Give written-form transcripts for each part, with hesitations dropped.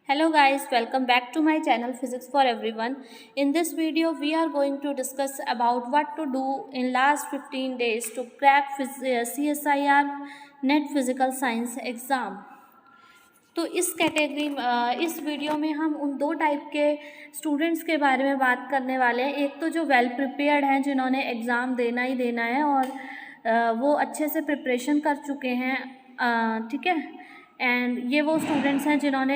Hello guys, welcome back to my channel Physics for Everyone. In this video we are going to discuss about what to do in last 15 days to crack CSIR net physical science exam. तो इस video में हम उन दो type के students के बारे में बात करने वाले हैं। एक तो जो वेल प्रिपेयर्ड हैं, जिन्होंने एग्ज़ाम देना ही देना है और वो अच्छे से प्रिपरेशन कर चुके हैं, ठीक है। एंड ये वो स्टूडेंट्स हैं जिन्होंने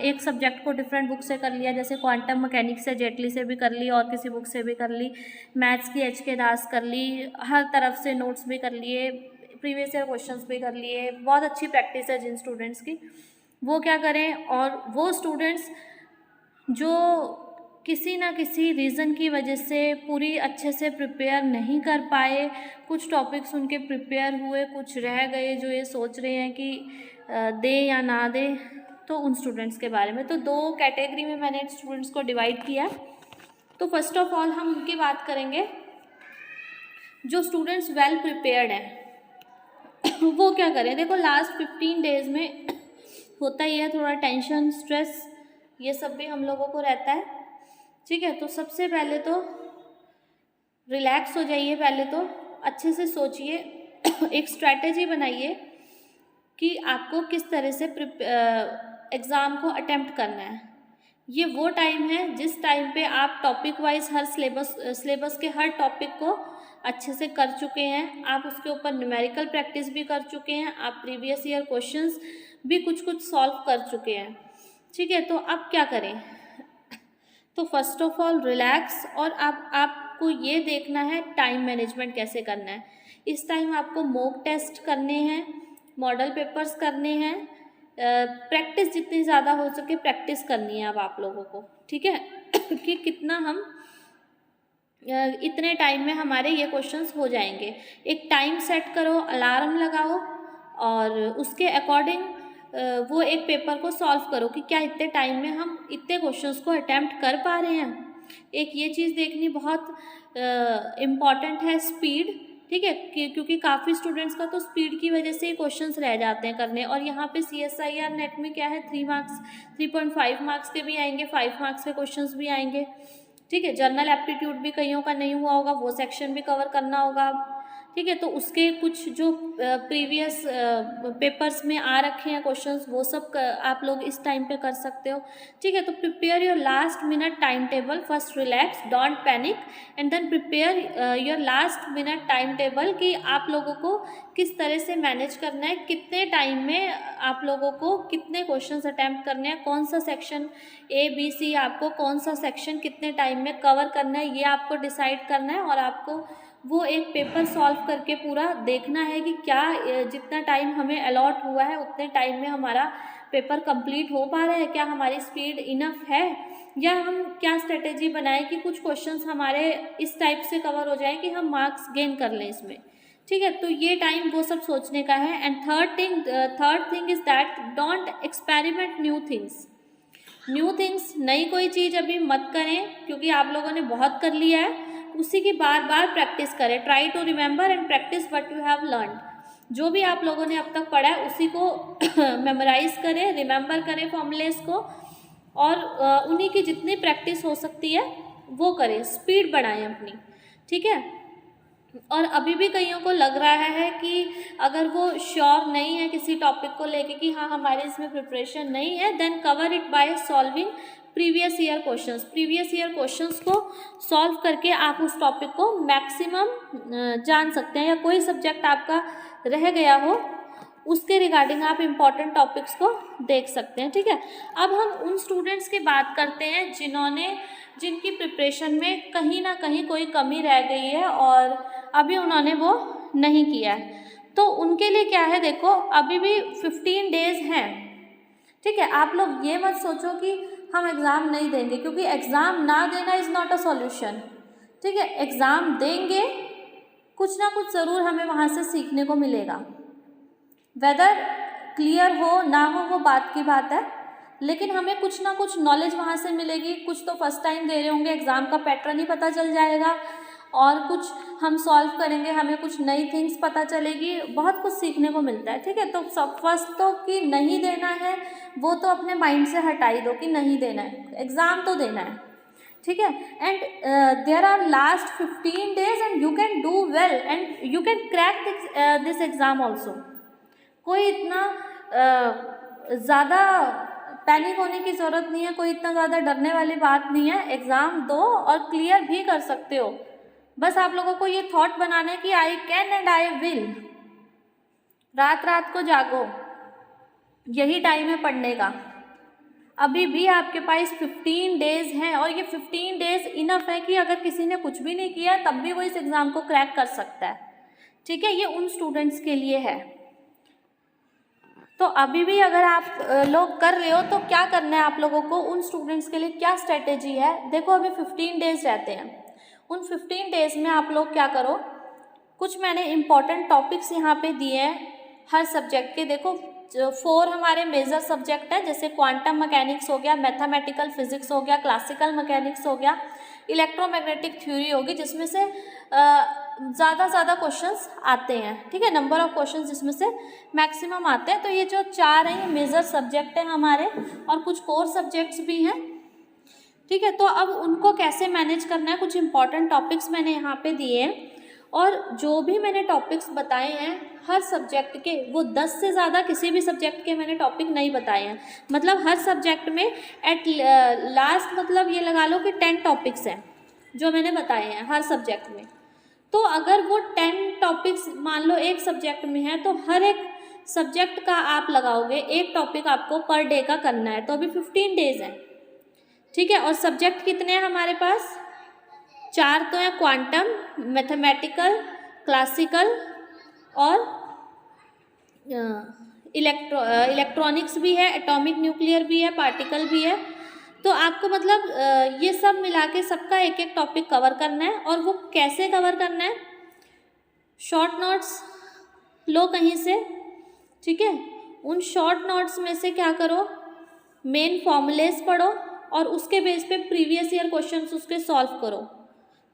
एक सब्जेक्ट को डिफरेंट बुक से कर लिया, जैसे क्वांटम मैकेनिक्स से जेटली से भी कर ली और किसी बुक से भी कर ली, मैथ्स की HK दास कर ली, हर तरफ से नोट्स भी कर लिए, प्रीवियस ईयर क्वेश्चंस भी कर लिए। बहुत अच्छी प्रैक्टिस है जिन स्टूडेंट्स की, वो क्या करें। और वो स्टूडेंट्स जो किसी ना किसी रीज़न की वजह से पूरी अच्छे से प्रिपेयर नहीं कर पाए, कुछ टॉपिक्स उनके प्रिपेयर हुए, कुछ रह गए, जो ये सोच रहे हैं कि दे या ना दे, तो उन स्टूडेंट्स के बारे में। तो दो कैटेगरी में मैंने स्टूडेंट्स को डिवाइड किया। तो फर्स्ट ऑफ ऑल हम उनकी बात करेंगे जो स्टूडेंट्स वेल प्रिपेयर्ड हैं। वो क्या करें, देखो लास्ट 15 डेज़ में होता ही है थोड़ा टेंशन, स्ट्रेस, ये सब भी हम लोगों को रहता है, ठीक है। तो सबसे पहले तो रिलैक्स हो जाइए, पहले तो अच्छे से सोचिए, एक स्ट्रैटेजी बनाइए कि आपको किस तरह से एग्ज़ाम को अटेम्प्ट करना है। ये वो टाइम है जिस टाइम पे आप टॉपिक वाइज हर सिलेबस के हर टॉपिक को अच्छे से कर चुके हैं, आप उसके ऊपर न्यूमेरिकल प्रैक्टिस भी कर चुके हैं, आप प्रीवियस ईयर क्वेश्चंस भी कुछ सॉल्व कर चुके हैं, ठीक है। तो अब क्या करें, तो फर्स्ट ऑफ ऑल रिलैक्स, और अब आपको ये देखना है टाइम मैनेजमेंट कैसे करना है। इस टाइम आपको मॉक टेस्ट करने हैं, मॉडल पेपर्स करने हैं, प्रैक्टिस जितनी ज़्यादा हो सके प्रैक्टिस करनी है अब आप लोगों को, ठीक है। कि कितना हम इतने टाइम में हमारे ये क्वेश्चंस हो जाएंगे। एक टाइम सेट करो, अलार्म लगाओ और उसके अकॉर्डिंग वो एक पेपर को सॉल्व करो कि क्या इतने टाइम में हम इतने क्वेश्चंस को अटेम्प्ट कर पा रहे हैं। एक ये चीज़ देखनी बहुत इम्पॉर्टेंट है, स्पीड, ठीक है, क्योंकि काफ़ी स्टूडेंट्स का तो स्पीड की वजह से ही क्वेश्चंस रह जाते हैं करने। और यहाँ पे CSIR नेट में क्या है, 3 मार्क्स 3.5 मार्क्स के भी आएंगे, 5 मार्क्स के क्वेश्चंस भी आएंगे, ठीक है। जनरल एप्टीट्यूड भी कईयों का नहीं हुआ होगा, वो सेक्शन भी कवर करना होगा, ठीक है। तो उसके कुछ जो प्रीवियस पेपर्स में आ रखे हैं क्वेश्चंस, वो सब आप लोग इस टाइम पे कर सकते हो, ठीक है। तो prepare your last minute time table, first relax, don't panic, and then prepare your last minute time table कि आप लोगों को किस तरह से मैनेज करना है, कितने टाइम में आप लोगों को कितने क्वेश्चंस अटैम्प्ट करने हैं, कौन सा सेक्शन ABC आपको कौन सा सेक्शन कितने टाइम में कवर करना है, ये आपको डिसाइड करना है। और आपको वो एक पेपर सॉल्व करके पूरा देखना है कि क्या जितना टाइम हमें अलॉट हुआ है उतने टाइम में हमारा पेपर कंप्लीट हो पा रहा है, क्या हमारी स्पीड इनफ है, या हम क्या स्ट्रेटेजी बनाएं कि कुछ क्वेश्चंस हमारे इस टाइप से कवर हो जाए कि हम मार्क्स गेन कर लें इसमें, ठीक है। तो ये टाइम वो सब सोचने का है। And third thing is that don't experiment new things, नई कोई चीज़ अभी मत करें, क्योंकि आप लोगों ने बहुत कर लिया है, उसी की बार बार प्रैक्टिस करें। Try to remember and practise what you have learn. जो भी आप लोगों ने अब तक पढ़ा है उसी को मेमोराइज करें, रिमेंबर करें फॉर्मूलेस को, और उन्हीं की जितनी प्रैक्टिस हो सकती है वो करें, स्पीड बढ़ाएं अपनी, ठीक है। और अभी भी कईयों को लग रहा है कि अगर वो श्योर नहीं है किसी टॉपिक को लेके कि हाँ हमारे इसमें प्रिपरेशन नहीं है, then cover it by solving previous year questions को सॉल्व करके आप उस टॉपिक को मैक्सिमम जान सकते हैं। या कोई सब्जेक्ट आपका रह गया हो उसके रिगार्डिंग आप इम्पॉर्टेंट टॉपिक्स को देख सकते हैं, ठीक है। अब हम उन स्टूडेंट्स की बात करते हैं जिनकी प्रिपरेशन में कहीं ना कहीं कोई कमी रह गई है और अभी उन्होंने वो नहीं किया है। तो उनके लिए क्या है, देखो अभी भी 15 डेज़ हैं, ठीक है। आप लोग ये मत सोचो कि हम एग्ज़ाम नहीं देंगे, क्योंकि एग्ज़ाम ना देना इज़ नॉट अ सॉल्यूशन, ठीक है। एग्ज़ाम देंगे, कुछ ना कुछ ज़रूर हमें वहाँ से सीखने को मिलेगा, वेदर क्लियर हो ना हो वो बात की बात है, लेकिन हमें कुछ ना कुछ नॉलेज वहाँ से मिलेगी। कुछ तो फर्स्ट टाइम दे रहे होंगे, एग्ज़ाम का पैटर्न ही पता चल जाएगा, और कुछ हम सॉल्व करेंगे, हमें कुछ नई थिंग्स पता चलेगी, बहुत कुछ सीखने को मिलता है। ठीक है, तो सब फर्स्ट तो कि नहीं देना है वो तो अपने माइंड से हटाई दो कि नहीं देना है, एग्ज़ाम तो देना है। ठीक है, and there are last 15 days and you can do well and you can crack this exam also. कोई इतना ज़्यादा पैनिक होने की ज़रूरत नहीं है, कोई इतना ज़्यादा डरने वाली बात नहीं है। एग्ज़ाम दो और क्लियर भी कर सकते हो। बस आप लोगों को ये थॉट बनाना है कि I can and I will. रात रात को जागो, यही टाइम है पढ़ने का। अभी भी आपके पास 15 days हैं और ये 15 days इनफ है कि अगर किसी ने कुछ भी नहीं किया तब भी वो इस एग्ज़ाम को क्रैक कर सकता है। ठीक है, ये उन स्टूडेंट्स के लिए है। तो अभी भी अगर आप लोग कर रहे हो तो क्या करना है आप लोगों को, उन स्टूडेंट्स के लिए क्या स्ट्रेटेजी है। देखो अभी 15 days रहते हैं, उन 15 days में आप लोग क्या करो, कुछ मैंने इम्पॉर्टेंट टॉपिक्स यहाँ पे दिए हैं हर सब्जेक्ट के। देखो 4 हमारे मेजर सब्जेक्ट हैं, जैसे क्वांटम मैकेनिक्स हो गया, मैथमेटिकल फिजिक्स हो गया, क्लासिकल मैकेनिक्स हो गया, इलेक्ट्रोमैग्नेटिक थ्योरी होगी, जिसमें से ज़्यादा क्वेश्चंस आते हैं। ठीक है, नंबर ऑफ क्वेश्चंस जिसमें से मैक्सिमम आते हैं। तो ये जो 4 हैं ये मेजर सब्जेक्ट हैं हमारे, और कुछ कोर सब्जेक्ट्स भी हैं। ठीक है, तो अब उनको कैसे मैनेज करना है, कुछ इंपॉर्टेंट टॉपिक्स मैंने यहाँ पे दिए हैं, और जो भी मैंने टॉपिक्स बताए हैं हर सब्जेक्ट के, वो 10 से ज़्यादा किसी भी सब्जेक्ट के मैंने टॉपिक नहीं बताए हैं। मतलब हर सब्जेक्ट में एट लास्ट मतलब ये लगा लो कि 10 टॉपिक्स हैं जो मैंने बताए हैं हर सब्जेक्ट में। तो अगर वो 10 टॉपिक्स मान लो एक सब्जेक्ट में है, तो हर एक सब्जेक्ट का आप लगाओगे एक टॉपिक आपको पर डे का करना है। तो अभी 15 days हैं। ठीक है, और सब्जेक्ट कितने हैं हमारे पास, 4 तो हैं, क्वांटम, मैथमेटिकल, क्लासिकल और इलेक्ट्रॉनिक्स भी है, एटॉमिक न्यूक्लियर भी है, पार्टिकल भी है। तो आपको मतलब ये सब मिला के सबका एक एक टॉपिक कवर करना है। और वो कैसे कवर करना है, शॉर्ट नोट्स लो कहीं से। ठीक है, उन शॉर्ट नोट्स में से क्या करो, मेन फॉर्मूलेस पढ़ो और उसके बेस पे प्रीवियस ईयर क्वेश्चंस उसके सॉल्व करो।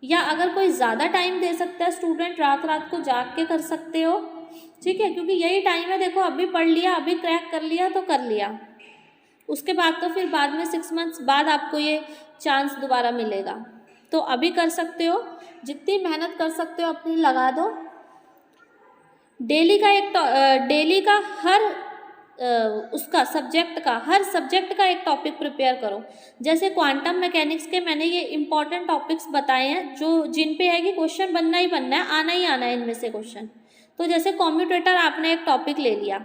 या अगर कोई ज़्यादा टाइम दे सकता है स्टूडेंट, रात रात को जाग के कर सकते हो। ठीक है, क्योंकि यही टाइम है। देखो अभी पढ़ लिया, अभी क्रैक कर लिया तो कर लिया, उसके बाद तो फिर बाद में 6 months बाद आपको ये चांस दोबारा मिलेगा। तो अभी कर सकते हो, जितनी मेहनत कर सकते हो अपनी लगा दो। डेली का हर उसका सब्जेक्ट का, हर सब्जेक्ट का एक टॉपिक प्रिपेयर करो। जैसे क्वांटम मैकेनिक्स के मैंने ये इंपॉर्टेंट टॉपिक्स बताए हैं जो जिन पे है कि क्वेश्चन बनना ही बनना है, आना ही आना है इनमें से क्वेश्चन। तो जैसे कॉम्यूटेटर आपने एक टॉपिक ले लिया,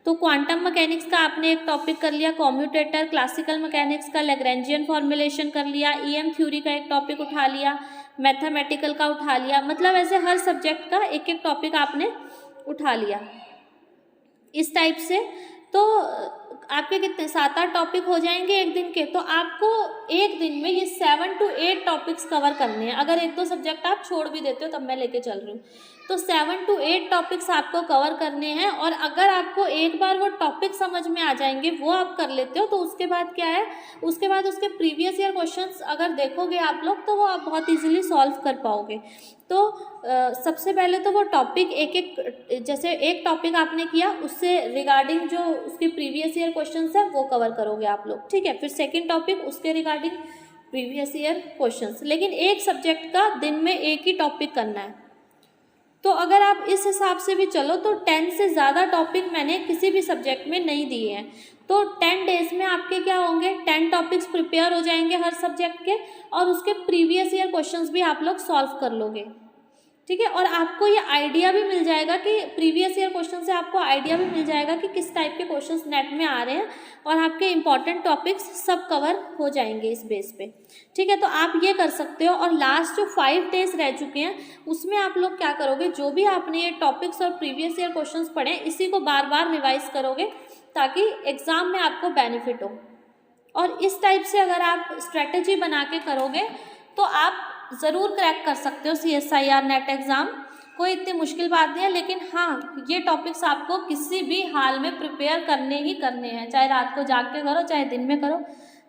तो क्वांटम मैकेनिक्स का आपने एक टॉपिक कर लिया कॉम्यूटेटर, क्लासिकल मैकेनिक्स का लैग्रेंजियन फॉर्मुलेशन कर लिया, ईएम थ्योरी का एक टॉपिक उठा लिया, मैथमेटिकल का उठा लिया। मतलब ऐसे हर सब्जेक्ट का एक एक टॉपिक आपने उठा लिया इस टाइप से। तो आपके कितने 7-8 टॉपिक हो जाएंगे एक दिन के। तो आपको एक दिन में ये 7 to 8 टॉपिक्स कवर करने हैं। अगर 1-2 सब्जेक्ट आप छोड़ भी देते हो तब मैं लेके चल रही हूँ, तो 7 to 8 टॉपिक्स आपको कवर करने हैं। और अगर आपको एक बार वो टॉपिक समझ में आ जाएंगे, वो आप कर लेते हो, तो उसके बाद क्या है, उसके बाद उसके प्रीवियस ईयर क्वेश्चंस अगर देखोगे आप लोग तो वो आप बहुत ईजिली सॉल्व कर पाओगे। तो सबसे पहले तो वो टॉपिक एक जैसे एक टॉपिक आपने किया उससे रिगार्डिंग जो उसके प्रीवियस ईयर क्वेश्चंस है वो कवर करोगे आप लोग। ठीक है, फिर सेकंड टॉपिक उसके रिगार्डिंग प्रीवियस ईयर क्वेश्चंस, लेकिन एक सब्जेक्ट का दिन में एक ही टॉपिक करना है। तो अगर आप इस हिसाब से भी चलो तो 10 से ज़्यादा टॉपिक मैंने किसी भी सब्जेक्ट में नहीं दिए हैं। तो 10 डेज में आपके क्या होंगे, 10 टॉपिक्स प्रिपेयर हो जाएंगे हर सब्जेक्ट के, और उसके प्रीवियस ईयर क्वेश्चंस भी आप लोग सॉल्व कर लोगे। ठीक है, और आपको ये आइडिया भी मिल जाएगा कि प्रीवियस ईयर क्वेश्चन से आपको आइडिया भी मिल जाएगा कि किस टाइप के क्वेश्चंस नेट में आ रहे हैं, और आपके इंपॉर्टेंट टॉपिक्स सब कवर हो जाएंगे इस बेस पे। ठीक है, तो आप ये कर सकते हो। और लास्ट जो 5 डेज रह चुके हैं उसमें आप लोग क्या करोगे, जो भी आपने ये टॉपिक्स और प्रीवियस ईयर क्वेश्चंस पढ़े इसी को बार बार रिवाइज करोगे ताकि एग्ज़ाम में आपको बेनिफिट हो। और इस टाइप से अगर आप स्ट्रैटेजी बना के करोगे तो आप ज़रूर क्रैक कर सकते हो CSIR नेट एग्ज़ाम। कोई इतनी मुश्किल बात नहीं है, लेकिन हाँ ये टॉपिक्स आपको किसी भी हाल में प्रिपेयर करने ही करने हैं, चाहे रात को जाग के करो चाहे दिन में करो,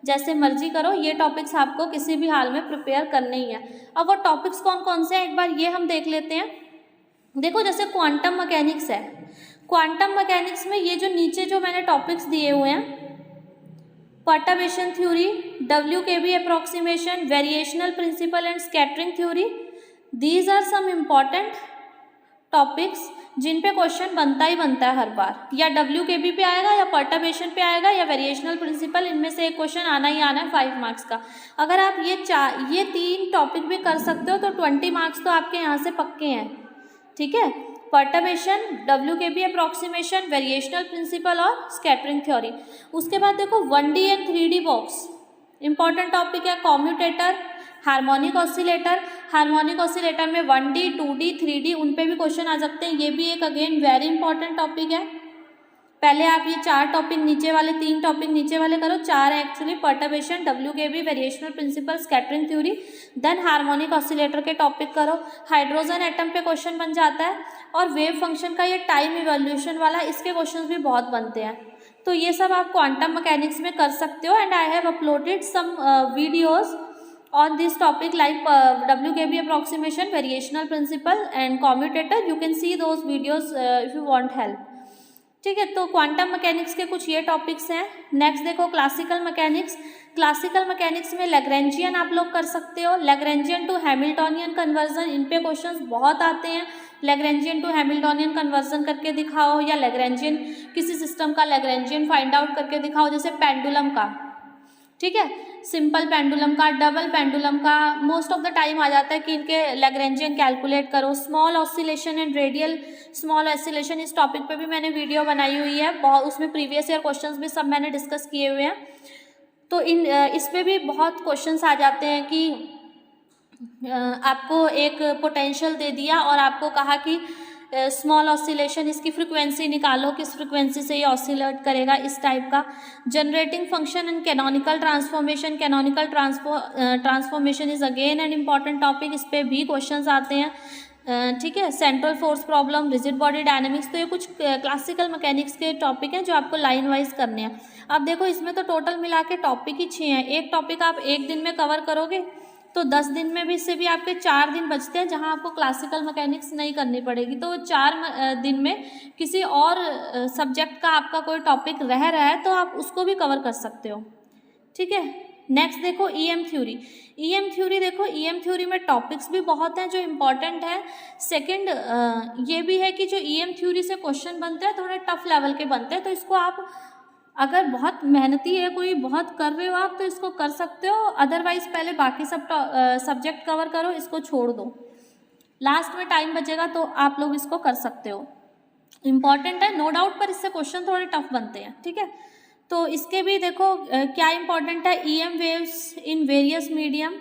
जैसे मर्जी करो, ये टॉपिक्स आपको किसी भी हाल में प्रिपेयर करने ही है। अब वो टॉपिक्स कौन कौन से हैं एक बार ये हम देख लेते हैं। देखो जैसे क्वांटम मैकेनिक्स है, क्वांटम मैकेनिक्स में ये जो नीचे जो मैंने टॉपिक्स दिए हुए हैं, perturbation theory, WKB approximation, variational principle and scattering theory, these are some important topics जिन पे क्वेश्चन बनता ही बनता है हर बार, या WKB पे आएगा या परटर्बेशन पे आएगा या वेरिएशनल प्रिंसिपल, इनमें से एक क्वेश्चन आना ही आना है 5 मार्क्स का। अगर आप ये 3 टॉपिक भी कर सकते हो तो 20 मार्क्स तो आपके यहाँ से पक्के हैं, ठीक है। Perturbation, WKB approximation, variational principle और स्कैटरिंग थ्योरी। उसके बाद देखो 1D and 3D box important topic है। Commutator, harmonic oscillator, harmonic oscillator में 1D, 2D, 3D उन पे भी क्वेश्चन आ सकते हैं, ये भी एक अगेन वेरी इंपॉर्टेंट टॉपिक है। पहले आप ये 4 टॉपिक नीचे वाले, 3 टॉपिक नीचे वाले करो, 4 है actually, perturbation, WKB, variational principle, scattering theory, then harmonic oscillator के टॉपिक करो। हाइड्रोजन एटम पे क्वेश्चन बन जाता है, और वेव फंक्शन का ये टाइम इवोल्यूशन वाला, इसके क्वेश्चन भी बहुत बनते हैं। तो ये सब आप क्वांटम मैकेनिक्स में कर सकते हो, and I have uploaded some videos on this topic like WKB approximation, variational principle and commutator. You can see those videos if you want help, ठीक है। तो क्वांटम मैकेनिक्स के कुछ ये टॉपिक्स हैं। नेक्स्ट देखो क्लासिकल मैकेनिक्स। क्लासिकल मैकेनिक्स में Lagrangian आप लोग कर सकते हो, लैग्रेंजियन टू हैमिल्टोनियन कन्वर्जन, इन पे क्वेश्चंस बहुत आते हैं। लैग्रेंजियन टू हैमिल्टोनियन कन्वर्जन करके दिखाओ, या लैग्रेंजियन किसी सिस्टम का लैग्रेंजियन फाइंड आउट करके दिखाओ, जैसे पेंडुलम का, ठीक है, सिंपल पेंडुलम का, डबल पेंडुलम का, मोस्ट ऑफ द टाइम आ जाता है कि इनके लैग्रेंजियन कैलकुलेट करो। Small oscillation and radial small oscillation, इस टॉपिक पे भी मैंने वीडियो बनाई हुई है, बहुत उसमें प्रीवियस ईयर क्वेश्चंस भी सब मैंने डिस्कस किए हुए हैं। तो इस पे भी बहुत क्वेश्चंस आ जाते हैं कि आपको एक पोटेंशियल दे दिया और आपको कहा कि स्मॉल ऑसिलेशन, इसकी फ्रिक्वेंसी निकालो, किस फ्रिक्वेंसी से ये ऑसिलेट करेगा, इस टाइप का। Generating function and canonical transformation, canonical transformation is again an important topic, इस पे भी क्वेश्चंस आते हैं, ठीक है। Central force problem, rigid body dynamics, तो ये कुछ क्लासिकल मैकेनिक्स के टॉपिक हैं जो आपको लाइन वाइज करने हैं। अब देखो इसमें तो टोटल मिला के टॉपिक ही 6 हैं। एक टॉपिक आप एक दिन में कवर करोगे तो 10 दिन में भी से भी आपके 4 दिन बचते हैं जहां आपको क्लासिकल मैकेनिक्स नहीं करनी पड़ेगी। तो 4 दिन में किसी और सब्जेक्ट का आपका कोई टॉपिक रह रहा है तो आप उसको भी कवर कर सकते हो, ठीक है। नेक्स्ट देखो EM थ्योरी। EM थ्योरी देखो, EM थ्योरी में टॉपिक्स भी बहुत हैं जो इम्पॉर्टेंट है। सेकंड ये भी है कि जो EM थ्योरी से क्वेश्चन बनते हैं थोड़े टफ लेवल के बनते हैं, तो इसको आप अगर बहुत मेहनती है कोई, बहुत कर रहे हो आप, तो इसको कर सकते हो। अदरवाइज पहले बाकी सब सब्जेक्ट कवर करो, इसको छोड़ दो, लास्ट में टाइम बचेगा तो आप लोग इसको कर सकते हो। इम्पॉर्टेंट है नो डाउट, पर इससे क्वेश्चन थोड़े टफ बनते हैं, ठीक है। तो इसके भी देखो क्या इम्पॉर्टेंट है, EM waves in various medium,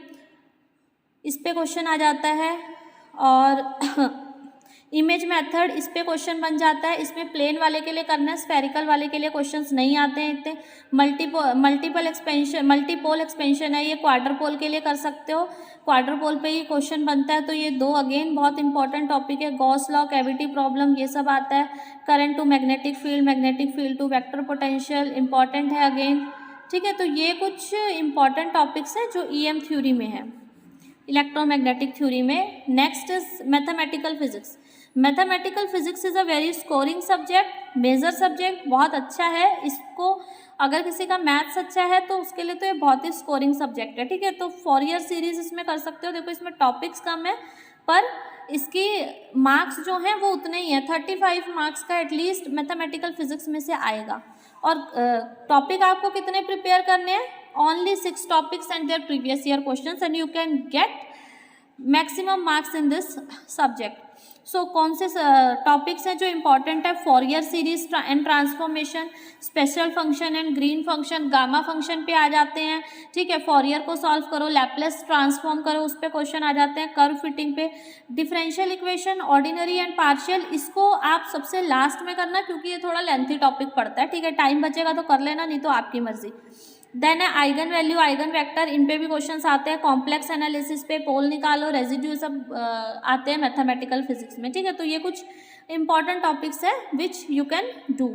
इस पे क्वेश्चन आ जाता है। और इमेज मेथड, इस पे क्वेश्चन बन जाता है, इसमें प्लेन वाले के लिए करना है, स्फेरिकल वाले के लिए क्वेश्चंस नहीं आते हैं इतने। मल्टीपोल एक्सपेंशन है, ये क्वाड्रपोल के लिए कर सकते हो, क्वाड्रपोल पे ही क्वेश्चन बनता है। तो ये 2 अगेन बहुत इंपॉर्टेंट टॉपिक है। गॉस लॉ, कैविटी प्रॉब्लम, ये सब आता है। Current to magnetic field to vector potential, important है अगेन, ठीक है। तो ये कुछ इंपॉर्टेंट टॉपिक्स हैं जो EM थ्योरी में है, इलेक्ट्रोमैग्नेटिक थ्योरी में। Next is mathematical physics. Mathematical physics is a very scoring subject, major subject, बहुत अच्छा है। इसको अगर किसी का मैथ्स अच्छा है तो उसके लिए तो ये बहुत ही स्कोरिंग सब्जेक्ट है, ठीक है। तो फॉरियर सीरीज इसमें कर सकते हो। देखो इसमें टॉपिक्स कम है पर इसकी मार्क्स जो हैं वो उतने ही हैं, 35 मार्क्स का एटलीस्ट मैथमेटिकल फिजिक्स में से आएगा। और टॉपिक आपको कितने प्रिपेयर करने हैं, only 6 topics and there previous year questions and you can get maximum marks in this subject. So कौन से टॉपिक्स हैं जो इम्पॉर्टेंट है, Fourier series and transformation, special function and Green function, gamma function पे आ जाते हैं, ठीक है। फॉरियर को सॉल्व करो, लैपलेस ट्रांसफॉर्म करो, उस पर क्वेश्चन आ जाते हैं। कर्व फिटिंग पे, differential equation, ordinary and partial, इसको आप सबसे लास्ट में करना क्योंकि ये थोड़ा लेंथी टॉपिक पड़ता है, ठीक है। टाइम बचेगा तो कर लेना, नहीं तो आपकी मर्जी। देन है आइगन वैल्यू, आइगन वेक्टर, इन पे भी क्वेश्चंस आते हैं। कॉम्प्लेक्स एनालिसिस पे, पोल निकालो, रेजिड्यू, सब आते हैं मैथमेटिकल फिजिक्स में, ठीक है। तो ये कुछ इंपॉर्टेंट टॉपिक्स है which you can do.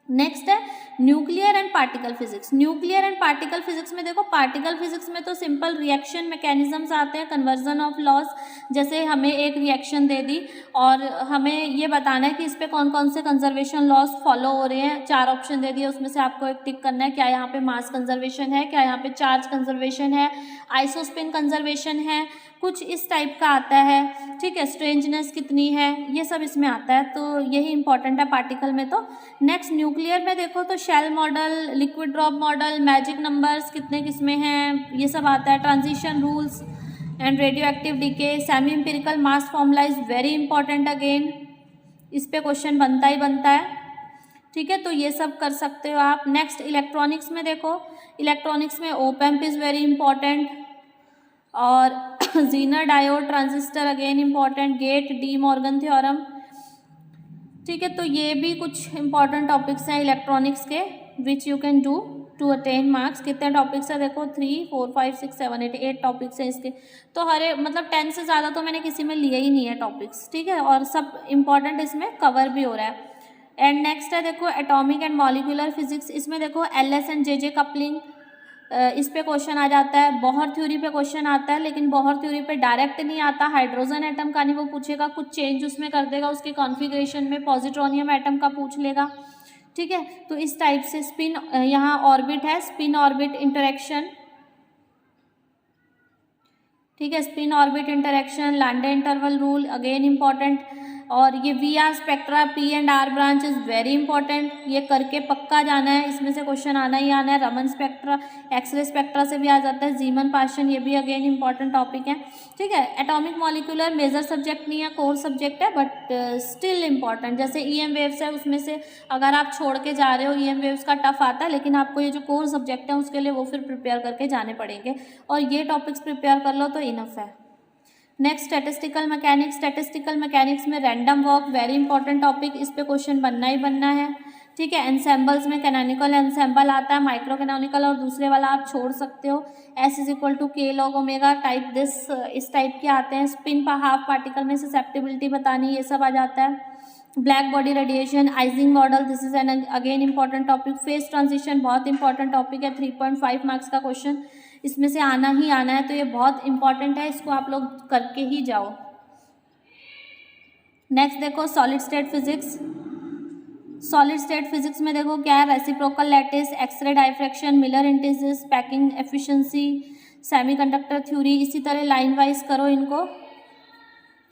Next है nuclear and particle physics. Nuclear and particle physics में देखो, पार्टिकल फिजिक्स में तो सिंपल रिएक्शन मैकेनिज्म्स आते हैं, कन्वर्जन ऑफ लॉस। जैसे हमें एक रिएक्शन दे दी और हमें ये बताना है कि इस पे कौन कौन से कंजर्वेशन लॉस फॉलो हो रहे हैं। 4 ऑप्शन दे दिए, उसमें से आपको एक टिक करना है, क्या यहाँ पे मास कंजर्वेशन है, क्या यहाँ पे चार्ज कंजर्वेशन है, आइसोस्पिन कंजर्वेशन है, कुछ इस टाइप का आता है। ठीक है, स्ट्रेंजनेस कितनी है, ये सब इसमें आता है, तो यही इंपॉर्टेंट है पार्टिकल में। तो नेक्स्ट न्यूक्लियर में देखो तो shell model, liquid drop model, magic numbers कितने किसमें हैं, ये सब आता है। Transition rules and radioactive decay, semi empirical mass formula is very important again, इस पे क्वेश्चन बनता ही बनता है। ठीक है, तो ये सब कर सकते हो आप। नेक्स्ट इलेक्ट्रॉनिक्स में देखो, इलेक्ट्रॉनिक्स में op amp is very important, और zener diode transistor again important, gate De Morgan theorem. ठीक है, तो ये भी कुछ इंपॉर्टेंट टॉपिक्स हैं इलेक्ट्रॉनिक्स के which you can do to attain marks. कितने टॉपिक्स हैं देखो, 3 4 5 6 7 8 टॉपिक्स हैं इसके। तो हर मतलब 10 से ज़्यादा तो मैंने किसी में लिए ही नहीं है टॉपिक्स। ठीक है, और सब इंपॉर्टेंट इसमें कवर भी हो रहा है। एंड नेक्स्ट है देखो एटॉमिक एंड मॉलिक्यूलर फिजिक्स। इसमें देखो एलएस एंड जेजे कपलिंग, इस पे क्वेश्चन आ जाता है। बोहर थ्योरी पे क्वेश्चन आता है, लेकिन बोहर थ्योरी पे डायरेक्ट नहीं आता। हाइड्रोजन एटम का नहीं, वो पूछेगा कुछ चेंज उसमें कर देगा उसके कॉन्फ़िगरेशन में। पॉजिट्रोनियम एटम का पूछ लेगा। ठीक है, तो इस टाइप से स्पिन, यहाँ ऑर्बिट है, स्पिन ऑर्बिट इंटरेक्शन। ठीक है, spin orbit interaction, Lande interval rule again important. और ये V R spectra, P and R branch is very important, ये करके पक्का जाना है, इसमें से क्वेश्चन आना ही आना है। रमन स्पेक्ट्रा, एक्सरे स्पेक्ट्रा से भी आ जाता है। जीमन पाशन, ये भी अगेन इंपॉर्टेंट टॉपिक है। ठीक है, एटॉमिक मॉलिक्यूलर मेजर सब्जेक्ट नहीं है, कोर सब्जेक्ट है, बट स्टिल इंपॉर्टेंट। जैसे ईएम वेव्स है, उसमें से अगर आप छोड़ के जा रहे हो, ईएम वेव्स का टफ आता है, लेकिन आपको ये जो कोर सब्जेक्ट है उसके लिए वो फिर प्रिपेयर करके जाने पड़ेंगे, और ये टॉपिक्स प्रिपेयर कर लो तो इनफ है। Next statistical mechanics. Statistical mechanics में random walk very important topic, इस पे क्वेश्चन बनना ही बनना है। ठीक है, एनसेम्बल्स में कैनोनिकल एनसेम्बल आता है, माइक्रो कैनोनिकल, और दूसरे वाला आप छोड़ सकते हो। एस इज इक्वल टू के लॉग ओमेगा टाइप दिस, इस टाइप के आते हैं। स्पिन पर हाफ पार्टिकल में ससेप्टिबिलिटी बतानी, ये सब आ जाता है। Black body radiation, icing model, this is an again important topic. Phase transition बहुत इंपॉर्टेंट टॉपिक है, 3.5 मार्क्स का क्वेश्चन इसमें से आना ही आना है, तो ये बहुत इंपॉर्टेंट है, इसको आप लोग करके ही जाओ। नेक्स्ट देखो solid state physics. Solid state physics में देखो क्या है, reciprocal lattice, X ray diffraction, Miller indices, packing efficiency, semiconductor theory, इसी तरह लाइन वाइज करो इनको।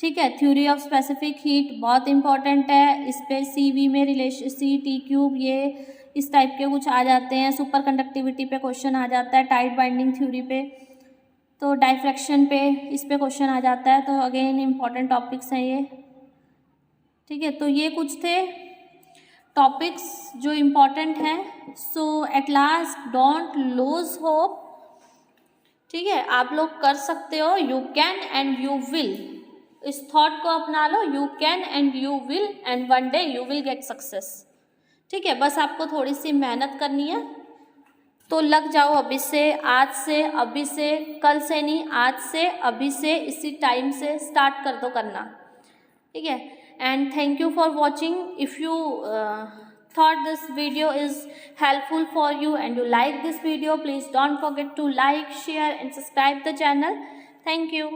ठीक है, थ्योरी ऑफ स्पेसिफिक हीट बहुत इंपॉर्टेंट है, इस पे CV में रिलेशन C T क्यूब, ये इस टाइप के कुछ आ जाते हैं। सुपर कंडक्टिविटी पे क्वेश्चन आ जाता है, टाइट बाइंडिंग थ्योरी पे, तो डाइफ्रैक्शन पे इस पे क्वेश्चन आ जाता है, तो अगेन इंपॉर्टेंट टॉपिक्स हैं ये। ठीक है, तो ये कुछ थे टॉपिक्स जो इम्पॉर्टेंट हैं। So at last don't lose hope. ठीक है, आप लोग कर सकते हो, you can and you will, इस थॉट को अपना लो, you can and you will, and one day you will get success. ठीक है, बस आपको थोड़ी सी मेहनत करनी है, तो लग जाओ अभी से, आज से, अभी से, कल से नहीं, आज से, अभी से, इसी टाइम से स्टार्ट कर दो करना। ठीक है, and thank you for watching. If you thought this video is helpful for you and you like this video, please don't forget to like, share and subscribe the channel. Thank you.